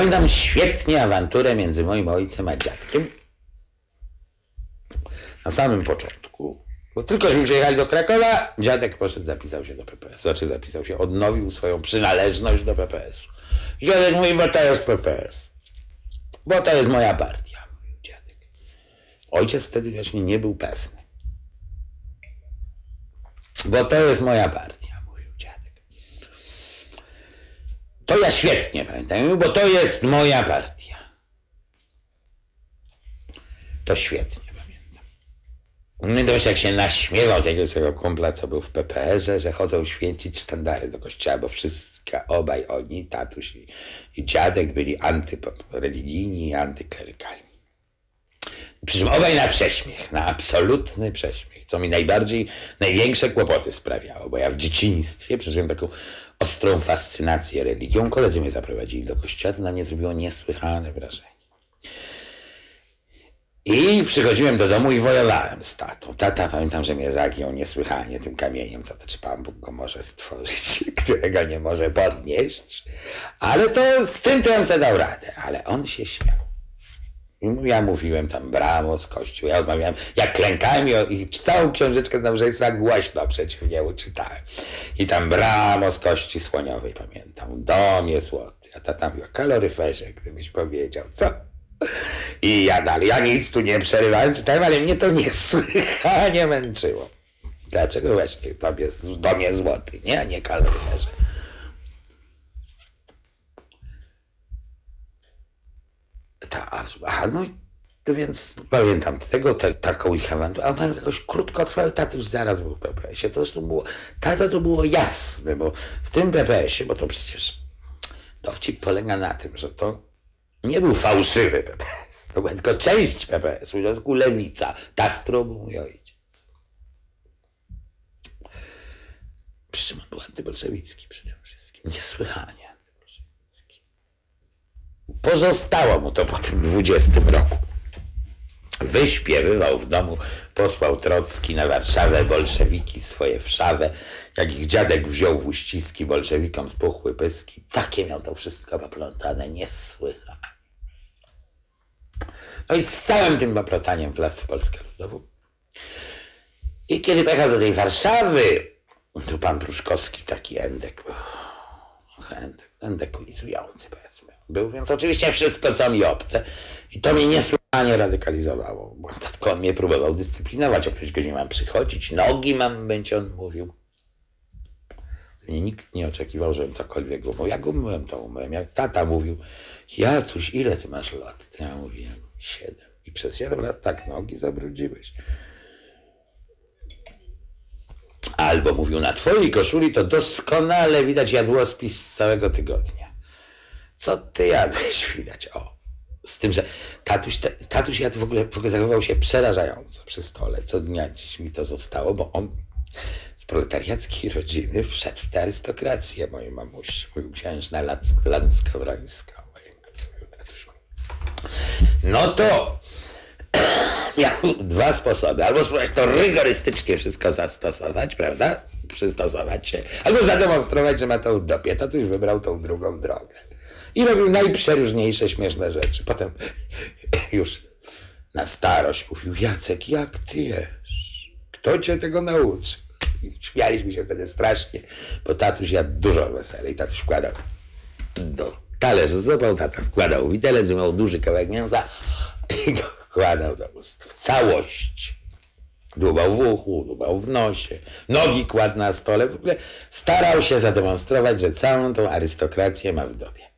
Pamiętam świetnie awanturę między moim ojcem a dziadkiem. Na samym początku, bo tylkośmy przyjechali do Krakowa, dziadek poszedł, zapisał się do PPS. Znaczy zapisał się, odnowił swoją przynależność do PPS-u. Dziadek mówi, bo to jest PPS. Bo to jest moja partia, mówił dziadek. Ojciec wtedy właśnie nie był pewny. Bo to jest moja partia, mówił dziadek. To ja świetnie pamiętam, bo to jest moja partia. To świetnie pamiętam. Pamiętam, jak się naśmiewał z jakiegoś swojego kumpla, co był w PPS-ie, że chodzą święcić sztandary do kościoła, bo obaj oni, tatuś i dziadek, byli antyreligijni i antyklerykalni. Przy czym obaj na prześmiech, na absolutny prześmiech, co mi największe kłopoty sprawiało, bo ja w dzieciństwie przeżyłem taką ostrą fascynację religią. Koledzy mnie zaprowadzili do kościoła, to na mnie zrobiło niesłychane wrażenie. I przychodziłem do domu i wojowałem z tatą. Tata, pamiętam, że mnie zagiął niesłychanie tym kamieniem, co to czy Pan Bóg go może stworzyć, którego nie może podnieść. Ale to z tym to ja bym sobie dał radę. Ale on się śmiał. I ja mówiłem tam brawo z kościół, ja odmawiałem, jak klękałem i całą książeczkę z nabożeństwa głośno przeciw niemu czytałem. I tam bramo z kości słoniowej, pamiętam, dom jest złoty. A tata mówił o kaloryferze, gdybyś powiedział, co? I ja dalej, ja nic tu nie przerywałem, czytałem, ale mnie to niesłychanie męczyło. Dlaczego właśnie dom jest złoty, nie? A nie kaloryferze. No to więc pamiętam taką ich awanturę, a mam jakoś krótkotrwały, tata już zaraz był w PPS-ie. To zresztą to było jasne, bo w tym PPS-ie, bo to przecież dowcip polega na tym, że to nie był fałszywy PPS, to była tylko część PPS-u, w środku lewica, Tastro był mój ojciec. Przy czym on był antybolszewicki przy tym wszystkim, niesłychanie. Pozostało mu to po tym 20 roku. Wyśpiewywał w domu, posłał Trocki na Warszawę, bolszewiki swoje w szawę. Jak ich dziadek wziął w uściski, bolszewikom spuchły pyski. Takie miał to wszystko poplątane, niesłychane. No i z całym tym poplotaniem wlazł w Polskę Ludową. I kiedy pojechał do tej Warszawy, tu pan Pruszkowski, taki endek był. Endekulizujący, powiedzmy. Był, więc oczywiście wszystko, co mi obce. I to mnie niesłychanie radykalizowało. Bo tylko on mnie próbował dyscyplinować. Jak ktoś go nie mam przychodzić, nogi mam być, on mówił. Mnie nikt nie oczekiwał, żebym cokolwiek umył. Jak umyłem, to umyłem. Jak tata mówił, Jacuś, ile ty masz lat? To ja mówiłem, 7. I przez 7 lat tak nogi zabrudziłeś. Albo mówił, na twojej koszuli to doskonale widać jadłospis z całego tygodnia. Co ty jadłeś, widać, o. Z tym, że tatuś jadł w ogóle zachowywał się przerażająco przy stole. Co dnia dziś mi to zostało, bo on z proletariackiej rodziny wszedł w tę arystokrację mojej mamusi. Mówił księżna Lanskowrońska. No to miał dwa sposoby. Albo spróbować to rygorystycznie wszystko zastosować, prawda? Przystosować się. Albo zademonstrować, że ma to w dupie. Tatuś wybrał tą drugą drogę. I robił najprzeróżniejsze śmieszne rzeczy. Potem już na starość mówił, Jacek, jak ty jesz? Kto cię tego nauczy? I śmialiśmy się wtedy strasznie, bo tatuś jadł dużo wesele i tatuś wkładał do talerza z zupą, tata wkładał widelec, miał duży kawałek mięsa i go wkładał do ust w całość. Dłubał w uchu, dłubał w nosie, nogi kładł na stole. W ogóle starał się zademonstrować, że całą tą arystokrację ma w dupie.